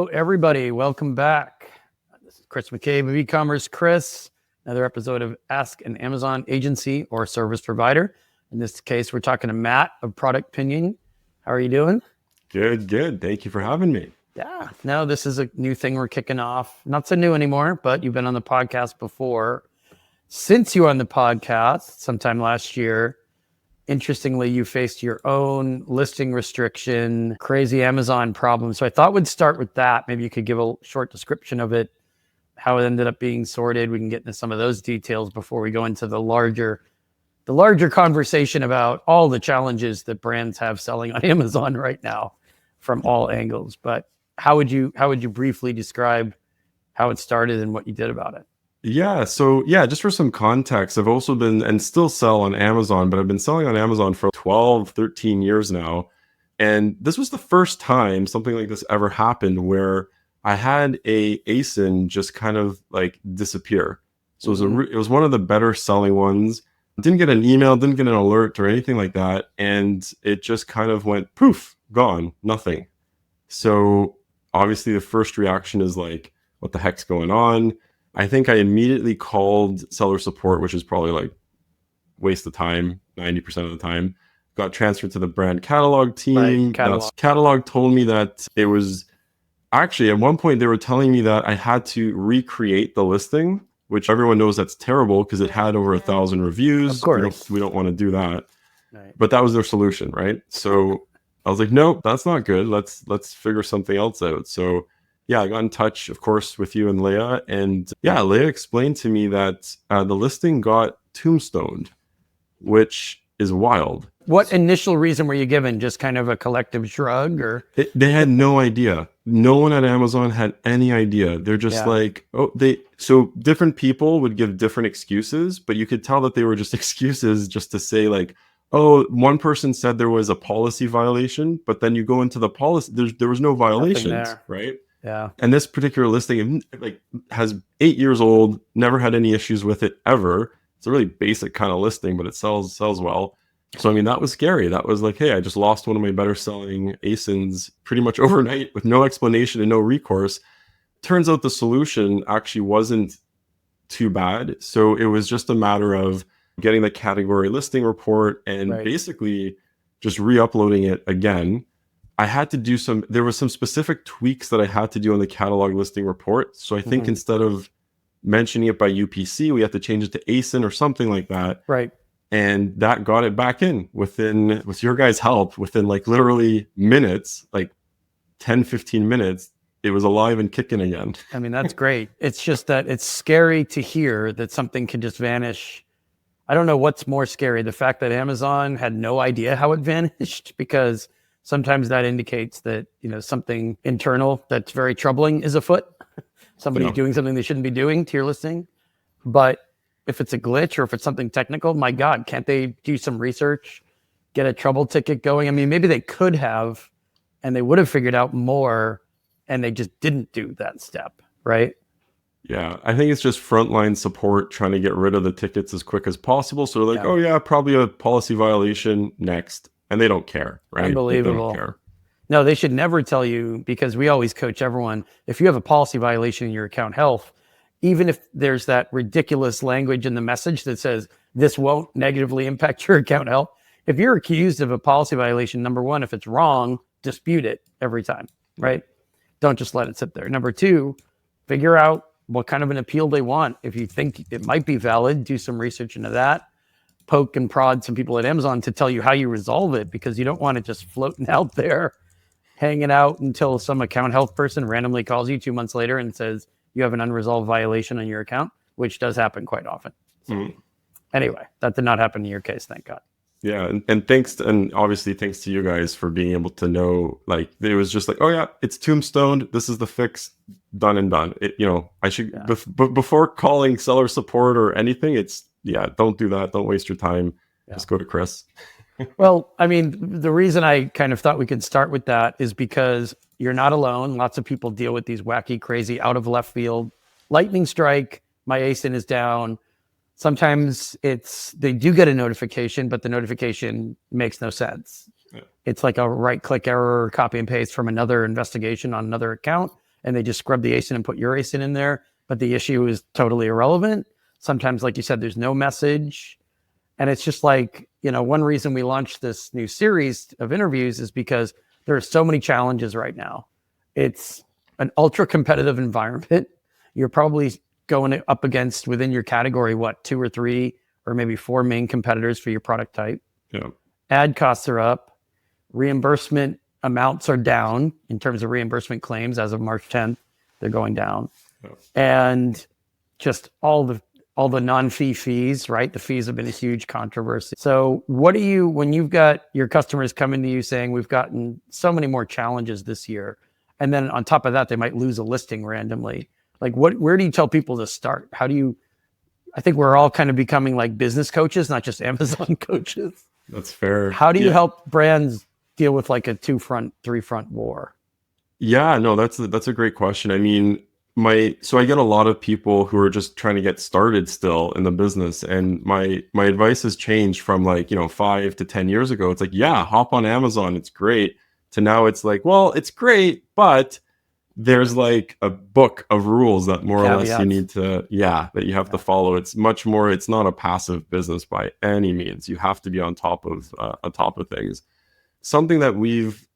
Hello, everybody. Welcome back. This is Chris McCabe of e-commerce Chris. Another episode of Ask an Amazon Agency or Service Provider. In this case, we're talking to Matt of Product Pinion. How are you doing? Good. Thank you for having me. Yeah. No, this is a new thing we're kicking off. Not so new anymore, but you've been on the podcast before. Since you were on the podcast sometime last year, interestingly, you faced your own listing restriction, crazy Amazon problem. So I thought we'd start with that. Maybe you could give a short description of it, how it ended up being sorted. We can get into some of those details before we go into the larger conversation about all the challenges that brands have selling on Amazon right now from all angles. But how would you briefly describe how it started and what you did about it? Just for some context, I've also been and still sell on Amazon, but I've been selling on Amazon for 12, 13 years now. And this was the first time something like this ever happened where I had a ASIN just kind of like disappear. So it was one of the better selling ones. Didn't get an email, didn't get an alert or anything like that. And it just kind of went poof, gone, nothing. So obviously the first reaction is like, what the heck's going on? I think I immediately called seller support, which is probably like waste of time, 90% of the time. Got transferred to the brand catalog team. Right, catalog told me that it was actually at one point they were telling me that I had to recreate the listing, which everyone knows that's terrible because it had over 1,000 reviews. Of course. We don't want to do that. Right. But that was their solution, right? So I was like, nope, that's not good. Let's figure something else out. So yeah, I got in touch, of course, with you and Leah. And yeah, Leah explained to me that the listing got tombstoned, which is wild. What initial reason were you given? Just kind of a collective shrug or? They had no idea. No one at Amazon had any idea. They're just so different people would give different excuses, but you could tell that they were just excuses just to say like, oh, one person said there was a policy violation, but then you go into the policy, there was no violations, right? Yeah. And this particular listing like has 8 years old, never had any issues with it ever. It's a really basic kind of listing, but it sells well. So I mean, that was scary. That was like, hey, I just lost one of my better selling ASINs pretty much overnight with no explanation and no recourse. Turns out the solution actually wasn't too bad. So it was just a matter of getting the category listing report and basically just re-uploading it again. I had to do there was some specific tweaks that I had to do on the catalog listing report. So I think instead of mentioning it by UPC, we had to change it to ASIN or something like that. Right. And that got it back in with your guys' help, within like literally minutes, like 10, 15 minutes, it was alive and kicking again. I mean, that's great. It's just that it's scary to hear that something can just vanish. I don't know what's more scary, the fact that Amazon had no idea how it vanished, because sometimes that indicates that, something internal that's very troubling is afoot. Somebody's doing something they shouldn't be doing to your listing. But if it's a glitch or if it's something technical, my God, can't they do some research, get a trouble ticket going? I mean, maybe they could have, and they would have figured out more, and they just didn't do that step, right? Yeah, I think it's just frontline support trying to get rid of the tickets as quick as possible. So they're like, oh yeah, probably a policy violation next. And they don't care, right? Unbelievable. They don't care. No, they should never tell you, because we always coach everyone, if you have a policy violation in your account health, even if there's that ridiculous language in the message that says this won't negatively impact your account health, if you're accused of a policy violation, number one, if it's wrong, dispute it every time, right? Don't just let it sit there. Number two, figure out what kind of an appeal they want. If you think it might be valid, do some research into that. Poke and prod some people at Amazon to tell you how you resolve it, because you don't want it just floating out there, hanging out until some account health person randomly calls you 2 months later and says you have an unresolved violation on your account, which does happen quite often. So anyway, that did not happen in your case, thank God. Yeah, and obviously thanks to you guys for being able to know, like, it was just like, oh yeah, it's tombstoned, this is the fix, done and done. I should, before calling seller support or anything, don't do that. Don't waste your time. Just go to Chris. Well, I mean, the reason I kind of thought we could start with that is because you're not alone. Lots of people deal with these wacky, crazy, out of left field, lightning strike, my ASIN is down. Sometimes they do get a notification, but the notification makes no sense. Yeah. It's like a right-click error, copy and paste from another investigation on another account. and they just scrub the ASIN and put your ASIN in there, but the issue is totally irrelevant. Sometimes, like you said, there's no message. And it's just like, one reason we launched this new series of interviews is because there are so many challenges right now. It's an ultra competitive environment. You're probably going up against within your category, 2 or 3 or maybe 4 main competitors for your product type. Yeah. Ad costs are up. Reimbursement amounts are down in terms of reimbursement claims as of March 10th. They're going down. Yeah. And just all the non-fee fees, right? The fees have been a huge controversy. So what do you, when you've got your customers coming to you saying, we've gotten so many more challenges this year, and then on top of that, they might lose a listing randomly. Like where do you tell people to start? I think we're all kind of becoming like business coaches, not just Amazon coaches. That's fair. How do you help brands deal with like a 2-front, 3-front war? Yeah, no, that's a great question. I mean, so I get a lot of people who are just trying to get started still in the business, and my advice has changed from 5 to 10 years ago. It's like, yeah, hop on Amazon, it's great, to now it's like, well, it's great, but there's like a book of rules that more or less you need to, that you have to follow. It's much more, it's not a passive business by any means. You have to be on top of things. Something that we've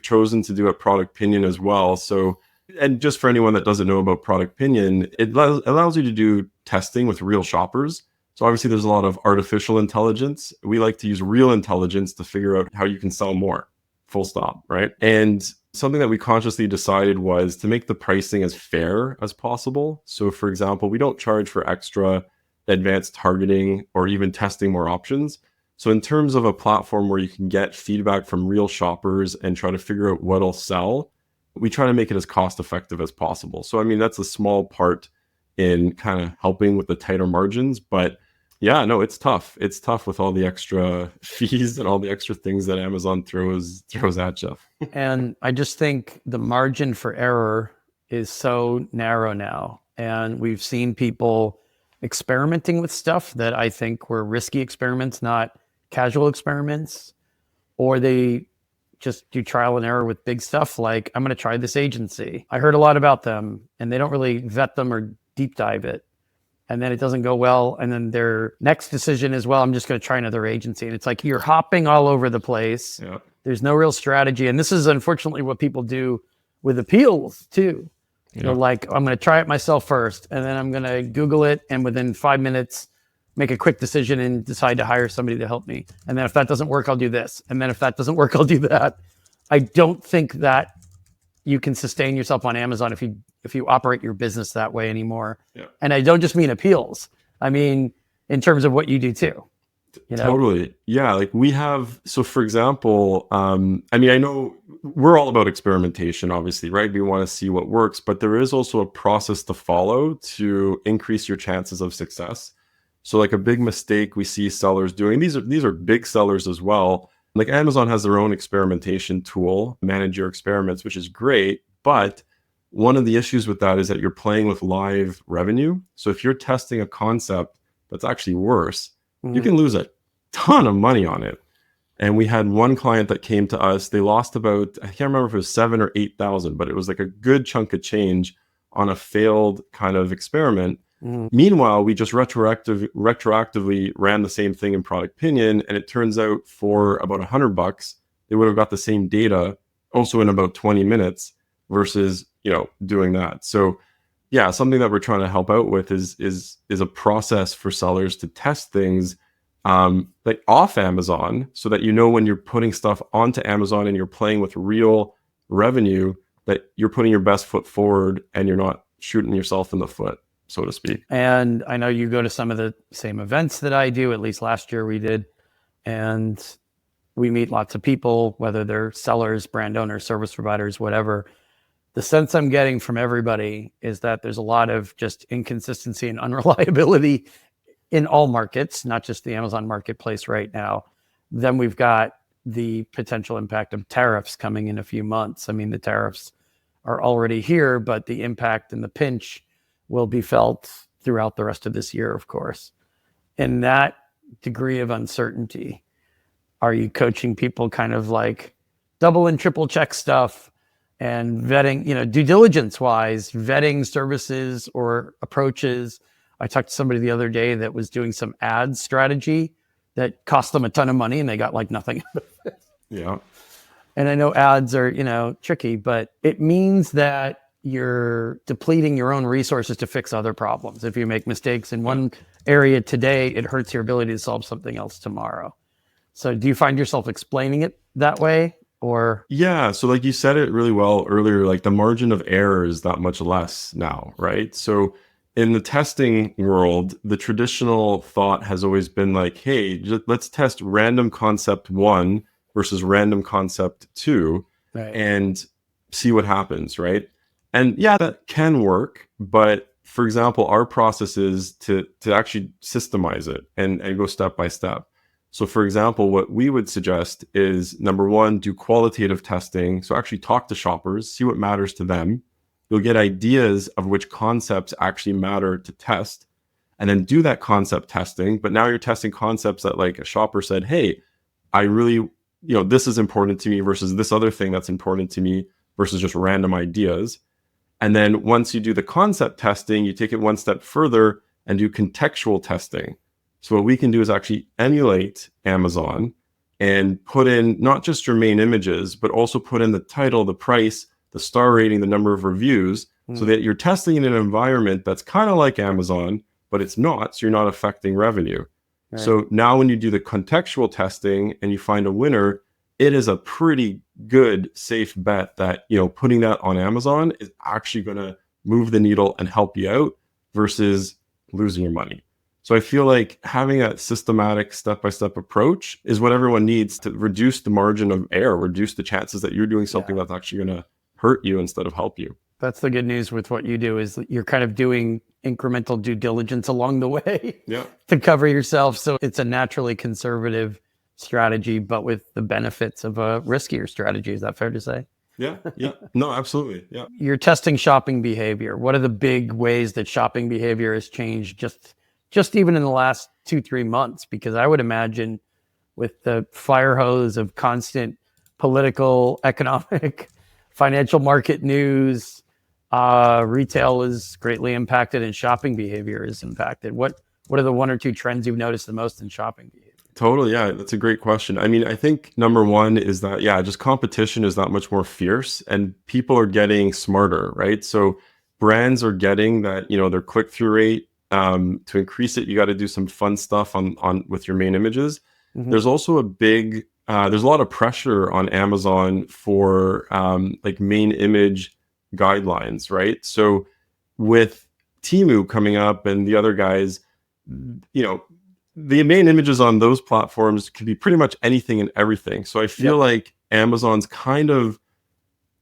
chosen to do at Product Pinion as well. So, and just for anyone that doesn't know about Product Pinion, it allows you to do testing with real shoppers. So obviously there's a lot of artificial intelligence. We like to use real intelligence to figure out how you can sell more, full stop, right? And something that we consciously decided was to make the pricing as fair as possible. So for example, we don't charge for extra advanced targeting or even testing more options. So in terms of a platform where you can get feedback from real shoppers and try to figure out what'll sell, we try to make it as cost effective as possible. So I mean, that's a small part in kind of helping with the tighter margins, but yeah, no, it's tough. It's tough with all the extra fees and all the extra things that Amazon throws at you. And I just think the margin for error is so narrow now. And we've seen people experimenting with stuff that I think were risky experiments, not casual experiments, or they just do trial and error with big stuff. Like, I'm going to try this agency. I heard a lot about them, and they don't really vet them or deep dive it. And then it doesn't go well. And then their next decision is, well, I'm just going to try another agency. And it's like, you're hopping all over the place. Yeah. There's no real strategy. And this is unfortunately what people do with appeals too. You know, like, I'm going to try it myself first, and then I'm going to Google it, and within 5 minutes, make a quick decision and decide to hire somebody to help me. And then if that doesn't work, I'll do this. And then if that doesn't work, I'll do that. I don't think that you can sustain yourself on Amazon if you operate your business that way anymore. Yeah. And I don't just mean appeals. I mean, in terms of what you do too. You know? Totally. Yeah. Like we have, so for example, I mean, I know we're all about experimentation, obviously, right? We want to see what works, but there is also a process to follow to increase your chances of success. So like a big mistake we see sellers doing, these are big sellers as well. Like Amazon has their own experimentation tool, manage your experiments, which is great. But one of the issues with that is that you're playing with live revenue. So if you're testing a concept that's actually worse, you can lose a ton of money on it. And we had one client that came to us, they lost about, I can't remember if it was 7,000 or 8,000, but it was like a good chunk of change on a failed kind of experiment. Meanwhile, we just retroactively ran the same thing in Product Pinion, and it turns out for about $100, they would have got the same data also in about 20 minutes versus, doing that. So yeah, something that we're trying to help out with is a process for sellers to test things like off Amazon, so that when you're putting stuff onto Amazon and you're playing with real revenue, that you're putting your best foot forward and you're not shooting yourself in the foot, so to speak. And I know you go to some of the same events that I do, at least last year we did. And we meet lots of people, whether they're sellers, brand owners, service providers, whatever. The sense I'm getting from everybody is that there's a lot of just inconsistency and unreliability in all markets, not just the Amazon marketplace right now. Then we've got the potential impact of tariffs coming in a few months. I mean, the tariffs are already here, but the impact and the pinch will be felt throughout the rest of this year, of course. In that degree of uncertainty, are you coaching people kind of like double and triple check stuff and vetting, due diligence wise, vetting services or approaches. I talked to somebody the other day that was doing some ad strategy that cost them a ton of money and they got like nothing. Yeah. And I know ads are, tricky, but it means that you're depleting your own resources to fix other problems. If you make mistakes in one area today, it hurts your ability to solve something else tomorrow. So do you find yourself explaining it that way, or? Yeah. So like you said it really well earlier, like the margin of error is that much less now, right? So in the testing world, the traditional thought has always been like, hey, let's test random concept 1 versus random concept 2 Right. and see what happens, right? And yeah, that can work, but for example, our process is to actually systemize it and go step by step. So for example, what we would suggest is number 1, do qualitative testing. So actually talk to shoppers, see what matters to them. You'll get ideas of which concepts actually matter to test, and then do that concept testing. But now you're testing concepts that like a shopper said, hey, I really, this is important to me versus this other thing that's important to me versus just random ideas. And then once you do the concept testing, you take it one step further and do contextual testing. So what we can do is actually emulate Amazon and put in not just your main images, but also put in the title, the price, the star rating, the number of reviews, so that you're testing in an environment that's kind of like Amazon, but it's not, so you're not affecting revenue. Right. So now when you do the contextual testing and you find a winner, it is a pretty good, safe bet that, putting that on Amazon is actually going to move the needle and help you out versus losing your money. So I feel like having a systematic step-by-step approach is what everyone needs to reduce the margin of error, reduce the chances that you're doing something that's actually going to hurt you instead of help you. That's the good news with what you do, is that you're kind of doing incremental due diligence along the way to cover yourself. So it's a naturally conservative strategy, but with the benefits of a riskier strategy. Is that fair to say? Yeah. No, absolutely. Yeah. You're testing shopping behavior. What are the big ways that shopping behavior has changed just even in the last 2-3 months? Because I would imagine with the fire hose of constant political, economic, financial market news, retail is greatly impacted and shopping behavior is impacted. What are the 1 or 2 trends you've noticed the most in shopping behavior? Totally. Yeah, that's a great question. I mean, I think number 1 is that, just competition is that much more fierce and people are getting smarter, right? So brands are getting that, their click-through rate, to increase it, you got to do some fun stuff on with your main images. Mm-hmm. There's also there's a lot of pressure on Amazon for like main image guidelines, right? So with Temu coming up and the other guys, the main images on those platforms can be pretty much anything and everything. So I feel like Amazon's kind of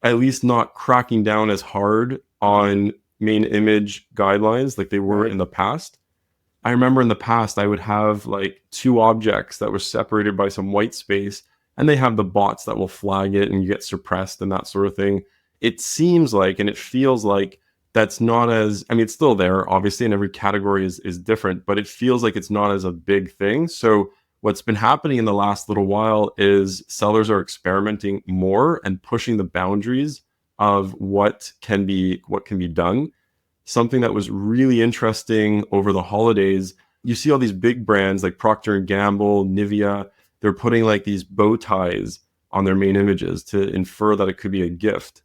at least not cracking down as hard on main image guidelines like they were in the past. I remember in the past, I would have like 2 objects that were separated by some white space, and they have the bots that will flag it and you get suppressed and that sort of thing. It seems like, and it feels like that's not as, I mean, it's still there, obviously, and every category is different, but it feels like it's not as a big thing. So what's been happening in the last little while is sellers are experimenting more and pushing the boundaries of what can be done. Something that was really interesting over the holidays, you see all these big brands like Procter & Gamble, Nivea, they're putting like these bow ties on their main images to infer that it could be a gift.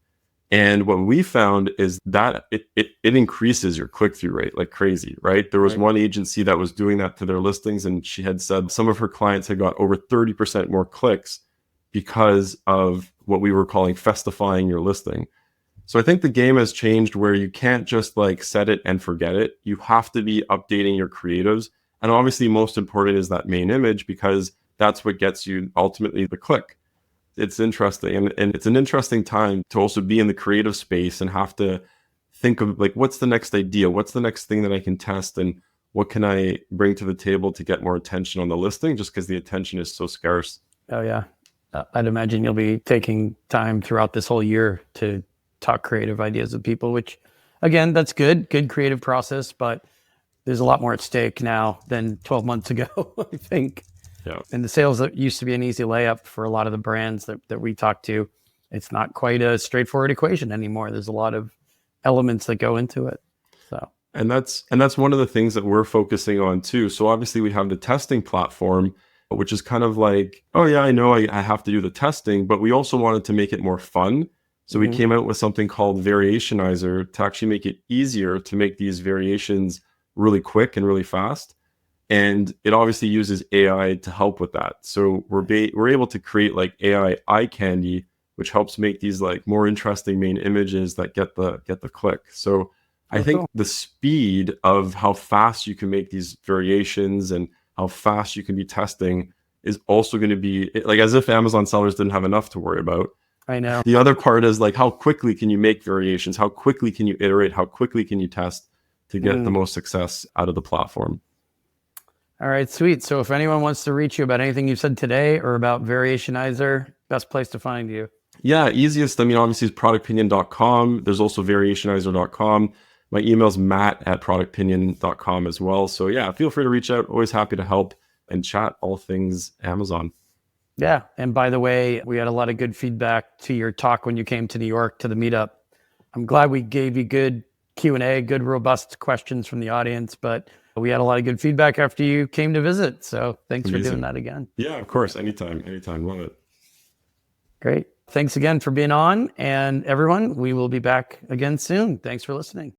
And what we found is that it increases your click-through rate like crazy, right? There was one agency that was doing that to their listings, and she had said some of her clients had got over 30% more clicks because of what we were calling festifying your listing. So I think the game has changed where you can't just like set it and forget it. You have to be updating your creatives. And obviously most important is that main image, because that's what gets you ultimately the click. It's interesting. And it's an interesting time to also be in the creative space and have to think of like, what's the next idea? What's the next thing that I can test? And what can I bring to the table to get more attention on the listing, just because the attention is so scarce? Oh, yeah. I'd imagine you'll be taking time throughout this whole year to talk creative ideas with people, which again, that's good creative process, but there's a lot more at stake now than 12 months ago, I think. Yeah. And the sales that used to be an easy layup for a lot of the brands that we talk to, it's not quite a straightforward equation anymore. There's a lot of elements that go into it. So, and that's one of the things that we're focusing on too. So obviously we have the testing platform, which is kind of like, oh yeah, I know I have to do the testing, but we also wanted to make it more fun. So we came out with something called Variationizer to actually make it easier to make these variations really quick and really fast. And it obviously uses AI to help with that. So we're able to create like AI eye candy, which helps make these like more interesting main images that get the click. So I think cool. the speed of how fast you can make these variations and how fast you can be testing is also going to be like, as if Amazon sellers didn't have enough to worry about. I know. The other part is like, how quickly can you make variations? How quickly can you iterate? How quickly can you test to get the most success out of the platform? All right, sweet. So if anyone wants to reach you about anything you said today or about Variationizer, best place to find you. Yeah, easiest, I mean, obviously is productpinion.com. There's also variationizer.com. My email's matt@productpinion.com as well. So yeah, feel free to reach out. Always happy to help and chat all things Amazon. Yeah. And by the way, we had a lot of good feedback to your talk when you came to New York to the meetup. I'm glad we gave you good Q&A, good robust questions from the audience, but we had a lot of good feedback after you came to visit. So thanks for doing that again. Yeah, of course. Anytime. Love it. Great. Thanks again for being on. And everyone, we will be back again soon. Thanks for listening.